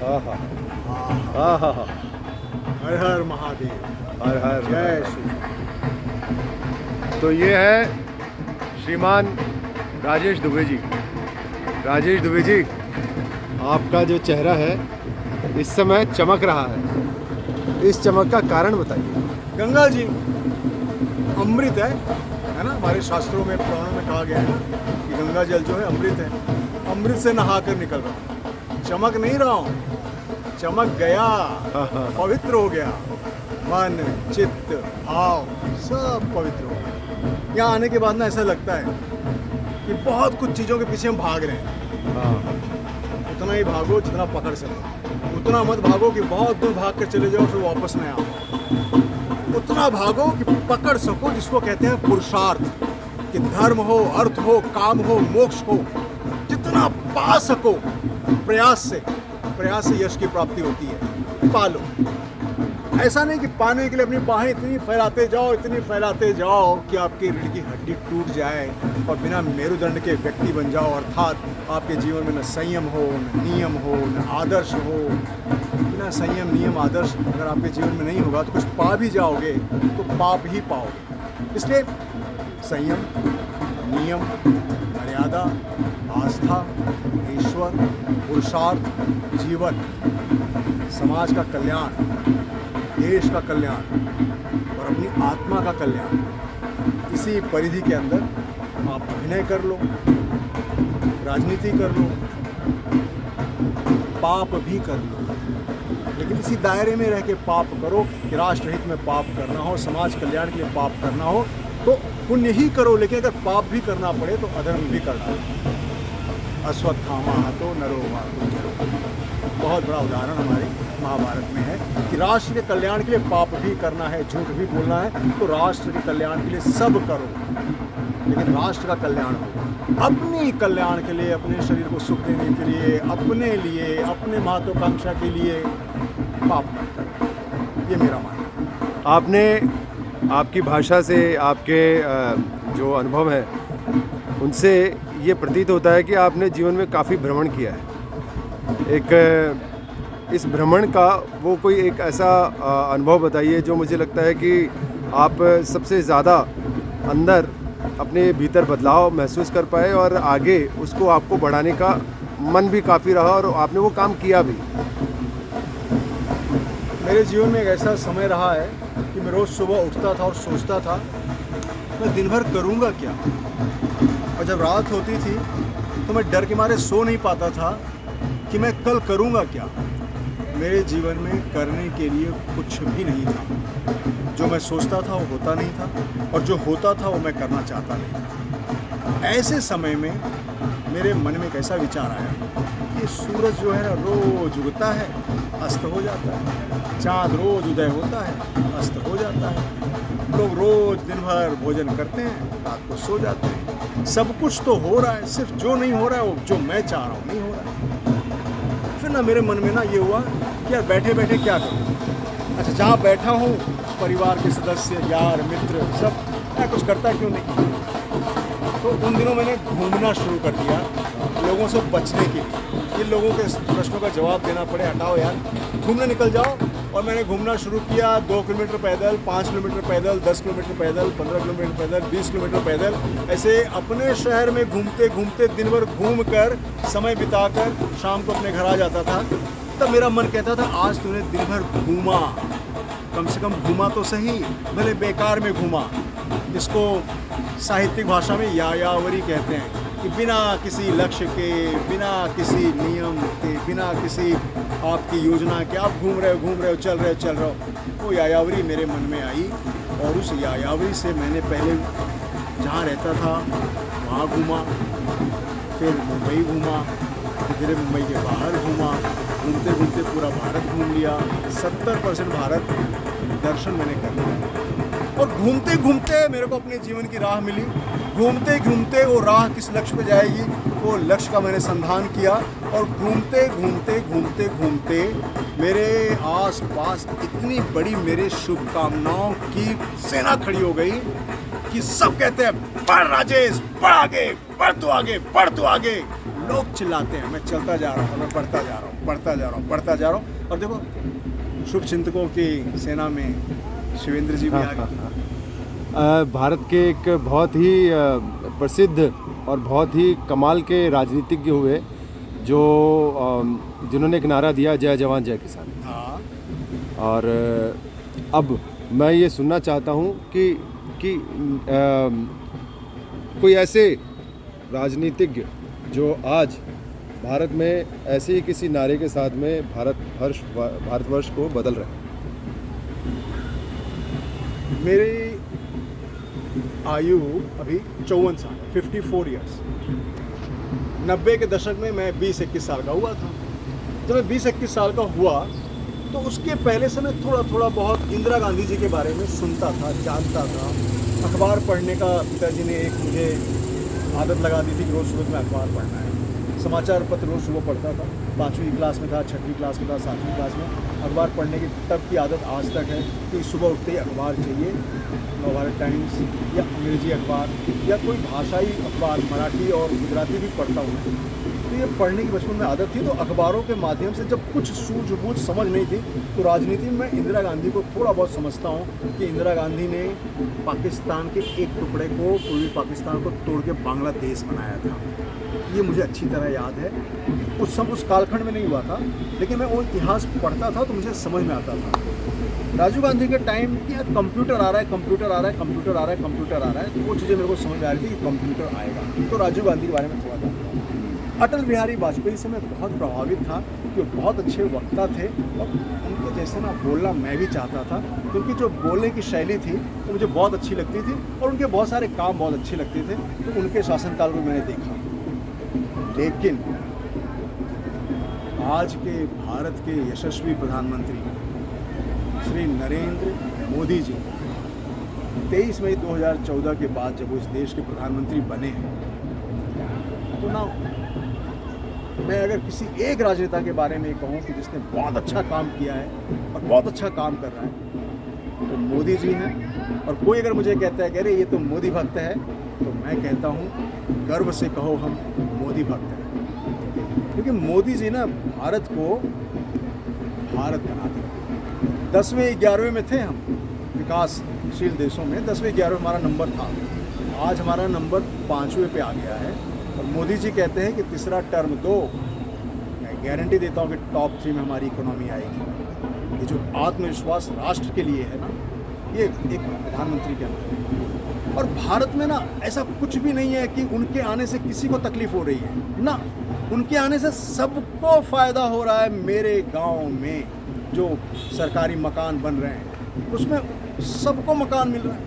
हाँ हाँ हाँ हाँ। हर हर महादेव, हर हर जय श्री। तो ये है श्रीमान राजेश दुबे जी। राजेश दुबे जी, आपका जो चेहरा है इस समय चमक रहा है, इस चमक का कारण बताइए। गंगा जी अमृत है ना। हमारे शास्त्रों में, पुराणों में कहा गया है ना कि गंगा जल जो है अमृत है। अमृत से नहा कर निकल रहा हूँ, चमक नहीं रहा हूँ, चमक गया, पवित्र हो गया। मन, चित्त, भाव सब पवित्र हो गया। यहाँ आने के बाद ना ऐसा लगता है कि बहुत कुछ चीज़ों के पीछे हम भाग रहे हैं। उतना ही भागो जितना पकड़ सको, उतना मत भागो कि बहुत दूर भाग कर चले जाओ फिर वापस नहीं आओ। उतना भागो कि पकड़ सको, जिसको कहते हैं पुरुषार्थ, कि धर्म हो, अर्थ हो, काम हो, मोक्ष हो, जितना पा सको प्रयास से यश की प्राप्ति होती है। पालो। ऐसा नहीं कि पाने के लिए अपनी बाहें इतनी फैलाते जाओ कि आपकी रीढ़ की हड्डी टूट जाए और बिना मेरुदंड के व्यक्ति बन जाओ। अर्थात आपके जीवन में न संयम हो, न नियम हो, न आदर्श हो। बिना संयम, नियम, आदर्श अगर आपके जीवन में नहीं होगा तो कुछ पा भी जाओगे तो पाप ही पाओगे। इसलिए संयम, नियम, मर्यादा, आस्था, ईश्वर, पुरुषार्थ, जीवन, समाज का कल्याण, देश का कल्याण और अपनी आत्मा का कल्याण, इसी परिधि के अंदर आप अभिनय कर लो, राजनीति कर लो, पाप भी कर लो, लेकिन इसी दायरे में रह के पाप करो कि राष्ट्र हित में पाप करना हो, समाज कल्याण के लिए पाप करना हो तो पुण्य ही करो। लेकिन अगर पाप भी करना पड़े तो अधर्म भी करना है। अश्वत्थामा हतो नरो मातो जरो। बहुत बड़ा उदाहरण हमारे महाभारत में है कि राष्ट्र के कल्याण के लिए पाप भी करना है, झूठ भी बोलना है, तो राष्ट्र के कल्याण के लिए सब करो, लेकिन राष्ट्र का कल्याण हो। अपने कल्याण के लिए, अपने शरीर को सुख देने के लिए, अपने लिए, अपने महत्वाकांक्षा के लिए पाप मत करो। ये मेरा मानना है। आपने, आपकी भाषा से, आपके जो अनुभव है उनसे ये प्रतीत होता है कि आपने जीवन में काफ़ी भ्रमण किया है। इस भ्रमण का वो कोई एक ऐसा अनुभव बताइए जो मुझे लगता है कि आप सबसे ज़्यादा अंदर अपने भीतर बदलाव महसूस कर पाए और आगे उसको आपको बढ़ाने का मन भी काफ़ी रहा और आपने वो काम किया भी। मेरे जीवन में एक ऐसा समय रहा है कि मैं रोज़ सुबह उठता था और सोचता था मैं दिन भर करूँगा क्या, और जब रात होती थी तो मैं डर के मारे सो नहीं पाता था कि मैं कल करूँगा क्या। मेरे जीवन में करने के लिए कुछ भी नहीं था। जो मैं सोचता था वो होता नहीं था और जो होता था वो मैं करना चाहता नहीं था। ऐसे समय में मेरे मन में एक ऐसा विचार आया कि सूरज जो है ना रोज उगता है, अस्त हो जाता है, चाँद रोज उदय होता है, अस्त हो जाता है, लोग रोज दिन भर भोजन करते हैं, रात को सो जाते हैं। सब कुछ तो हो रहा है, सिर्फ जो नहीं हो रहा है वो जो मैं चाह रहा हूँ नहीं हो रहा है। फिर ना मेरे मन में ना ये हुआ कि यार बैठे बैठे क्या करूँ। अच्छा, जहाँ बैठा हूँ परिवार के सदस्य, यार, मित्र सब, मैं कुछ करता क्यों नहीं। तो उन दिनों मैंने घूमना शुरू कर दिया लोगों से बचने के लिए। ये लोगों के प्रश्नों का जवाब देना पड़े, हटाओ यार, घूमने निकल जाओ। और मैंने घूमना शुरू किया। 2 किलोमीटर पैदल, 5 किलोमीटर पैदल, 10 किलोमीटर पैदल, 15 किलोमीटर पैदल, 20 किलोमीटर पैदल, ऐसे अपने शहर में घूमते घूमते दिन भर घूम कर, समय बिताकर शाम को अपने घर आ जाता था। तब मेरा मन कहता था आज तूने दिन भर घूमा, कम से कम घूमा तो सही, भले बेकार में घूमा। इसको साहित्यिक भाषा में यायावरी कहते हैं कि बिना किसी लक्ष्य के, बिना किसी नियम के, बिना किसी आपकी योजना के आप घूम रहे हो, चल रहे हो। वो यायावरी मेरे मन में आई और उस यायावरी से मैंने पहले जहाँ रहता था वहाँ घूमा, फिर मुंबई घूमा, फिर मुंबई के बाहर घूमा, घूमते घूमते पूरा भारत घूम लिया। 70% भारत दर्शन मैंने कर लिया। और घूमते घूमते मेरे को अपने जीवन की राह मिली। घूमते घूमते वो राह किस लक्ष्य पे जाएगी, वो लक्ष्य का मैंने संधान किया। और घूमते घूमते घूमते घूमते होते मेरे आस पास इतनी बड़ी मेरे शुभकामनाओं की सेना खड़ी हो गई कि सब कहते हैं बढ़ राजेश, बढ़ आगे, बढ़ तू आगे, बढ़ तू आगे। लोग चिल्लाते हैं, मैं चलता जा रहा हूँ, मैं बढ़ता जा रहा हूँ, बढ़ता जा रहा हूँ, बढ़ता जा रहा हूँ। और देखो शुभ चिंतकों की सेना में शिवेंद्र जी भी आ गए। भारत के एक बहुत ही प्रसिद्ध और बहुत ही कमाल के राजनीतिज्ञ हुए जो जिन्होंने एक नारा दिया, जय जवान जय किसान। हाँ, और अब मैं ये सुनना चाहता हूँ कि कोई ऐसे राजनीतिज्ञ जो आज भारत में ऐसे ही किसी नारे के साथ में भारतवर्ष को बदल रहे हैं। मेरी आयु अभी 54 साल, 54 ईयर्स। 90 के दशक में मैं 20-21 साल का हुआ था। जब मैं 20-21 साल का हुआ तो उसके पहले से मैं थोड़ा बहुत इंदिरा गांधी जी के बारे में सुनता था, जानता था। अखबार पढ़ने का पिताजी ने एक मुझे आदत लगा दी थी कि रोज़ सुबह में अखबार पढ़ना है। समाचार पत्र रोज़ सुबह पढ़ता था। 5वीं क्लास में था, 6वीं क्लास में था, 7वीं क्लास में। अखबार पढ़ने की तब की आदत आज तक है कि सुबह उठते ही अखबार चाहिए। नवभारत टाइम्स या अंग्रेजी अखबार या कोई भाषाई अखबार, मराठी और गुजराती भी पढ़ता हूँ। तो ये पढ़ने की बचपन में आदत थी। तो अखबारों के माध्यम से जब कुछ सूझबूझ समझ नहीं थी तो राजनीति में इंदिरा गांधी को थोड़ा बहुत समझता हूँ कि इंदिरा गांधी ने पाकिस्तान के एक टुकड़े को, पूर्वी पाकिस्तान को तोड़ के बांग्लादेश बनाया था। ये मुझे अच्छी तरह याद है। उस कालखंड में नहीं हुआ था, लेकिन मैं वो इतिहास पढ़ता था तो मुझे समझ में आता था। राजीव गांधी के टाइम कि कंप्यूटर आ रहा है, कंप्यूटर आ रहा है, कंप्यूटर आ रहा है, कंप्यूटर आ रहा है, तो वो चीज़ें मेरे को समझ में आ रही थी कि कंप्यूटर आएगा। तो राजीव गांधी के बारे में थोड़ा जानता हूँ। अटल बिहारी वाजपेयी से मैं बहुत प्रभावित था कि वो बहुत अच्छे वक्ता थे और उनके जैसे ना बोलना मैं भी चाहता था। क्योंकि जो बोलने की शैली थी वो मुझे बहुत अच्छी लगती थी और उनके बहुत सारे काम बहुत अच्छे लगते थे। तो उनके शासनकाल को मैंने देखा। लेकिन आज के भारत के यशस्वी प्रधानमंत्री श्री नरेंद्र मोदी जी 23 मई 2014 के बाद जब वो इस देश के प्रधानमंत्री बने हैं तो ना मैं अगर किसी एक राजनेता के बारे में कहूँ कि जिसने बहुत अच्छा काम किया है और बहुत अच्छा काम कर रहा है तो मोदी जी हैं। और कोई अगर मुझे कहता है कि अरे ये तो मोदी भक्त है तो मैं कहता हूँ गर्व से कहो हम मोदी भक्त हैं। क्योंकि मोदी जी ना भारत को भारत बना दिया। 10वें 11वें में थे हम विकासशील देशों में, 10वें 11वें हमारा नंबर था। आज हमारा नंबर 5वें पे आ गया है। और मोदी जी कहते हैं कि तीसरा टर्म दो, मैं गारंटी देता हूँ कि टॉप 3 में हमारी इकोनॉमी आएगी। ये जो आत्मविश्वास राष्ट्र के लिए है ना, ये एक प्रधानमंत्री के अंदर है। और भारत में ना ऐसा कुछ भी नहीं है कि उनके आने से किसी को तकलीफ हो रही है ना, उनके आने से सबको फ़ायदा हो रहा है। मेरे गांव में जो सरकारी मकान बन रहे हैं उसमें सबको मकान मिल रहा है,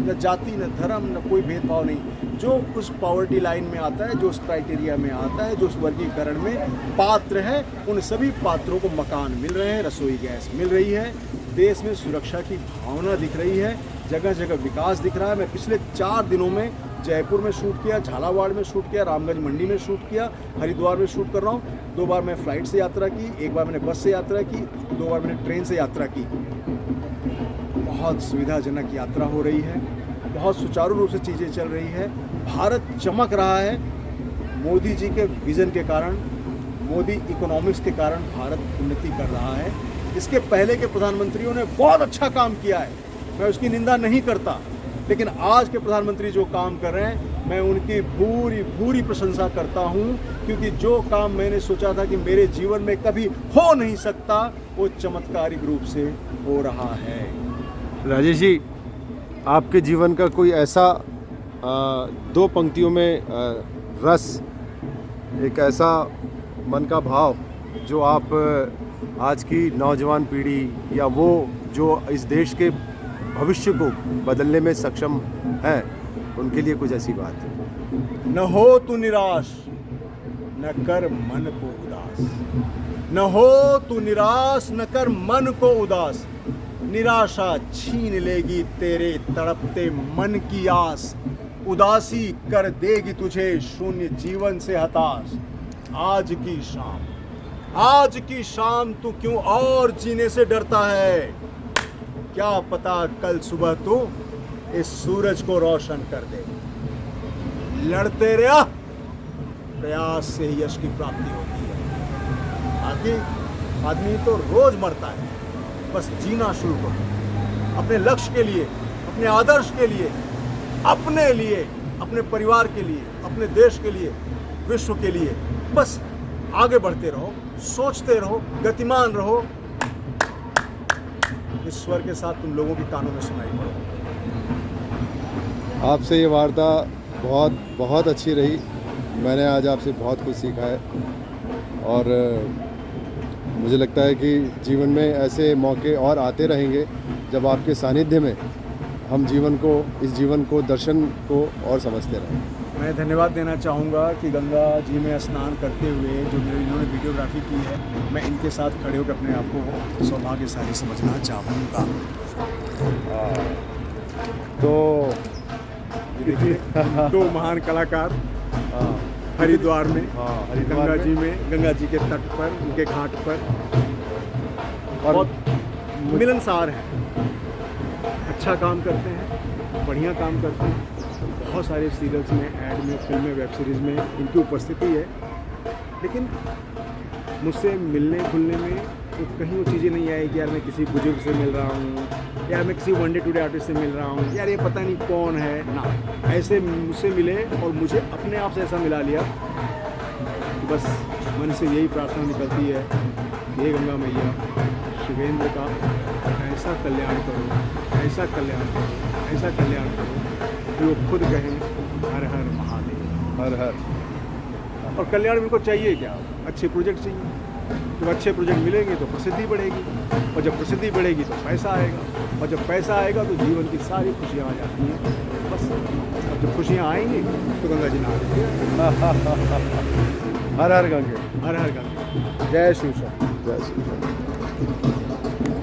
न जाति न धर्म न कोई भेदभाव नहीं। जो उस पॉवर्टी लाइन में आता है, जो उस क्राइटेरिया में आता है, जो उस वर्गीकरण में पात्र है, उन सभी पात्रों को मकान मिल रहे हैं, रसोई गैस मिल रही है। देश में सुरक्षा की भावना दिख रही है, जगह जगह विकास दिख रहा है। मैं पिछले 4 दिनों में जयपुर में शूट किया, झालावाड़ में शूट किया, रामगंज मंडी में शूट किया, हरिद्वार में शूट कर रहा हूँ। 2 बार मैं फ़्लाइट से यात्रा की, 1 बार मैंने बस से यात्रा की, 2 बार मैंने ट्रेन से यात्रा की। बहुत सुविधाजनक यात्रा हो रही है, बहुत सुचारू रूप से चीज़ें चल रही है। भारत चमक रहा है मोदी जी के विज़न के कारण, मोदी इकोनॉमिक्स के कारण भारत उन्नति कर रहा है। इसके पहले के प्रधानमंत्रियों ने बहुत अच्छा काम किया है, मैं उसकी निंदा नहीं करता, लेकिन आज के प्रधानमंत्री जो काम कर रहे हैं मैं उनकी भूरी प्रशंसा करता हूं। क्योंकि जो काम मैंने सोचा था कि मेरे जीवन में कभी हो नहीं सकता वो चमत्कारिक रूप से हो रहा है। राजेश जी, आपके जीवन का कोई ऐसा 2 पंक्तियों में रस, एक ऐसा मन का भाव जो आप आज की नौजवान पीढ़ी या वो जो इस देश के भविष्य को बदलने में सक्षम है उनके लिए कुछ ऐसी बात? न हो तू निराश, न कर मन को उदास। न हो तू निराश, न कर मन को उदास। निराशा छीन लेगी तेरे तड़पते मन की आस। उदासी कर देगी तुझे शून्य जीवन से हताश। आज की शाम, आज की शाम तू क्यों और जीने से डरता है? क्या पता कल सुबह तू इस सूरज को रोशन कर दे। लड़ते रहा, प्रयास से ही यश की प्राप्ति होती है। आदमी तो रोज मरता है, बस जीना शुरू करो अपने लक्ष्य के लिए, अपने आदर्श के लिए, अपने परिवार के लिए, अपने देश के लिए, विश्व के लिए। बस आगे बढ़ते रहो, सोचते रहो, गतिमान रहो। इस स्वर के साथ तुम लोगों के कानों में सुनाई पड़ो। आपसे ये वार्ता बहुत बहुत अच्छी रही। मैंने आज आपसे बहुत कुछ सीखा है और मुझे लगता है कि जीवन में ऐसे मौके और आते रहेंगे जब आपके सानिध्य में हम इस जीवन को, दर्शन को और समझते रहें। मैं धन्यवाद देना चाहूँगा कि गंगा जी में स्नान करते हुए जो इन्होंने वीडियोग्राफी की है, मैं इनके साथ खड़े होकर अपने आप को सौभाग्यशाली समझना चाहूँगा। तो ये देखिए दो महान कलाकार हरिद्वार में, गंगा जी में, गंगा जी के तट पर, उनके घाट पर बहुत मिलनसार हैं। अच्छा काम करते हैं, बढ़िया काम करते हैं। बहुत सारे सीरियल्स में, ऐड में, फिल्म में, वेब सीरीज़ में इनकी उपस्थिति है। लेकिन मुझसे मिलने खुलने में तो कहीं वो चीज़ें नहीं आई कि यार मैं किसी बुजुर्ग से मिल रहा हूँ, यार मैं किसी one day to day artist से मिल रहा हूँ, यार ये पता नहीं कौन है ना। ऐसे मुझसे मिले और मुझे अपने आप से ऐसा मिला लिया कि बस मन से यही प्रार्थना निकलती है, ये गंगा मैया शिवेंद्र का ऐसा कल्याण करो, ऐसा कल्याण करो, ऐसा कल्याण करो कि वो खुद कहें हर हर महादेव, हर हर। और कल्याण इनको चाहिए क्या? अच्छे प्रोजेक्ट चाहिए। जब अच्छे प्रोजेक्ट मिलेंगे तो प्रसिद्धि बढ़ेगी, और जब प्रसिद्धि बढ़ेगी तो पैसा आएगा, और जब पैसा आएगा तो जीवन की सारी खुशियाँ आ जाती हैं। बस और जब खुशियाँ आएंगी तो गंगा जी नहा देंगे। हर हर गंगे, हर हर गंगे। जय शिव शंकर, जय शिव शंकर।